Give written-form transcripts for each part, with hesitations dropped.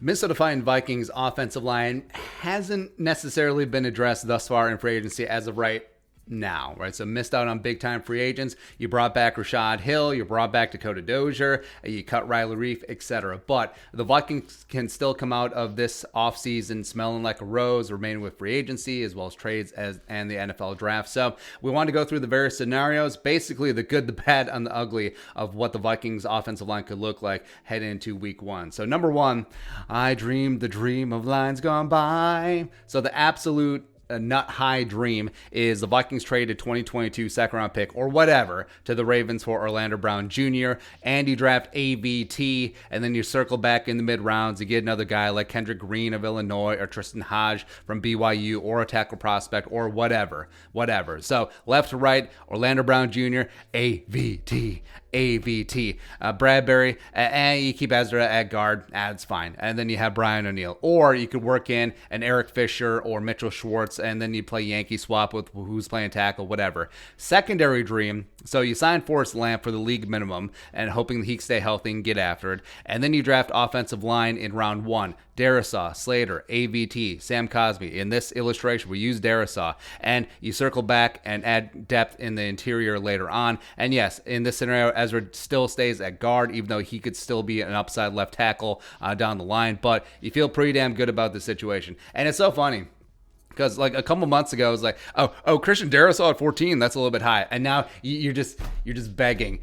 Minnesota Vikings offensive line hasn't necessarily been addressed thus far in free agency as of right now, right? So missed out on big time free agents. You brought back Rashad Hill, you brought back Dakota Dozier, you cut Riley Reif, etc. But the Vikings can still come out of this offseason smelling like a rose, remaining with free agency as well as trades and the NFL draft. So we want to go through the various scenarios, basically the good, the bad, and the ugly of what the Vikings offensive line could look like heading into week one. So number one, I dreamed the dream of lines gone by. So the absolute a nut high dream is the Vikings traded 2022 second round pick or whatever to the Ravens for Orlando Brown Jr. and you draft AVT, and then you circle back in the mid rounds. You get another guy like Kendrick Green of Illinois or Tristan Hodge from BYU or a tackle prospect or whatever. So left to right, Orlando Brown Jr., AVT. Bradbury, and you keep Ezra at guard, that's fine. And then you have Brian O'Neill. Or you could work in an Eric Fisher or Mitchell Schwartz, and then you play Yankee swap with who's playing tackle, whatever. Secondary dream, so you sign Forrest Lamp for the league minimum and hoping that he can stay healthy and get after it. And then you draft offensive line in round one. Darisaw, Slater, AVT, Sam Cosby. In this illustration, we use Darisaw. And you circle back and add depth in the interior later on. And yes, in this scenario, Ezra still stays at guard, even though he could still be an upside left tackle down the line. But you feel pretty damn good about the situation. And it's so funny, because like a couple months ago, it was like, oh, Christian Darisaw at 14, that's a little bit high. And now you're just begging.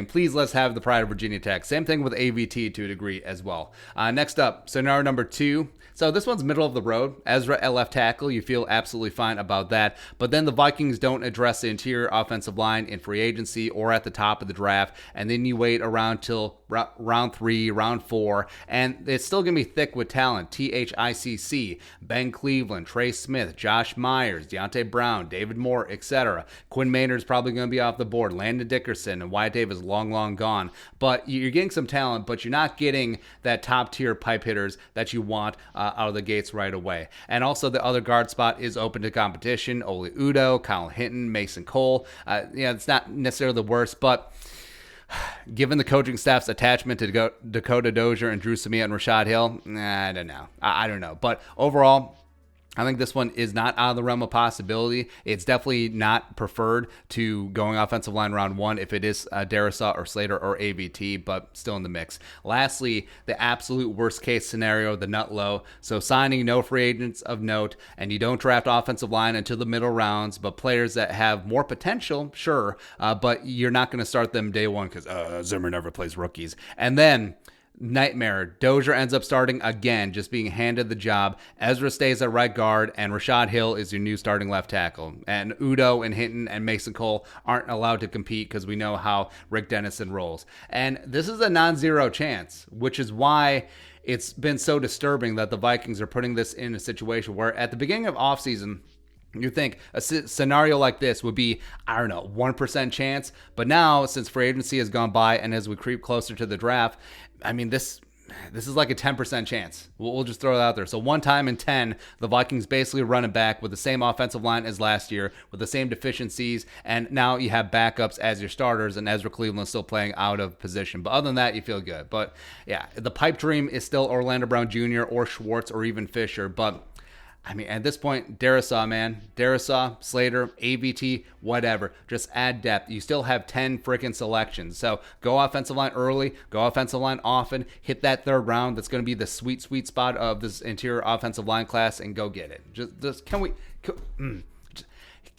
Please, let's have the pride of Virginia Tech. Same thing with AVT to a degree as well. Next up, scenario number two. So this one's middle of the road. Ezra at left tackle, you feel absolutely fine about that. But then the Vikings don't address the interior offensive line in free agency or at the top of the draft. And then you wait around till round 3, round 4. And it's still going to be thick with talent. THICC, Ben Cleveland, Trey Smith, Josh Myers, Deontay Brown, David Moore, etc. Quinn Maynard's probably going to be off the board. Landon Dickerson and Wyatt Davis long gone. But you're getting some talent, but you're not getting that top tier pipe hitters that you want out of the gates right away. And also the other guard spot is open to competition. Oli Udoh, Kyle Hinton, Mason Cole. It's not necessarily the worst, but given the coaching staff's attachment to Dakota Dozier and Drew Samia and Rashad Hill, I don't know. I don't know. But overall, I think this one is not out of the realm of possibility. It's definitely not preferred to going offensive line round one if it is Darisaw or Slater or AVT, but still in the mix. Lastly, the absolute worst case scenario, the nut low. So signing no free agents of note, and you don't draft offensive line until the middle rounds, but players that have more potential, sure, but you're not going to start them day one because Zimmer never plays rookies. And then nightmare. Dozier ends up starting again, just being handed the job. Ezra stays at right guard, and Rashad Hill is your new starting left tackle. And Udoh and Hinton and Mason Cole aren't allowed to compete because we know how Rick Dennison rolls. And this is a non-zero chance, which is why it's been so disturbing that the Vikings are putting this in a situation where at the beginning of offseason, you think a scenario like this would be, 1% chance. But now, since free agency has gone by and as we creep closer to the draft, this is like a 10% chance. We'll just throw it out there. So one time in 10, the Vikings basically run it back with the same offensive line as last year, with the same deficiencies, and now you have backups as your starters, and Ezra Cleveland still playing out of position. But other than that, you feel good. But yeah, the pipe dream is still Orlando Brown Jr. or Schwartz or even Fisher, but at this point, Darisaw, Slater, AVT, whatever. Just add depth. You still have 10 freaking selections. So go offensive line early, go offensive line often, hit that third round. That's going to be the sweet spot of this interior offensive line class, and go get it.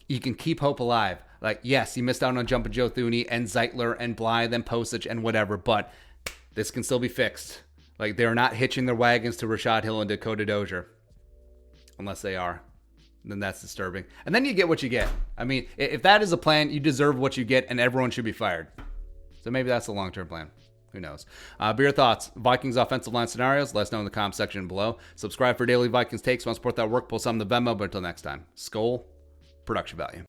You can keep hope alive. Like, yes, you missed out on Jumpin' Joe Thuney and Zeitler and Blythe and Postage and whatever, but this can still be fixed. Like, they're not hitching their wagons to Rashad Hill and Dakota Dozier. Unless they are, then that's disturbing. And then you get what you get. If that is a plan, you deserve what you get, and everyone should be fired. So maybe that's the long-term plan. Who knows? But your thoughts, Vikings offensive line scenarios, let us know in the comment section below. Subscribe for daily Vikings takes. Want to support that work, pull some of the Venmo. But until next time, Skol, production value.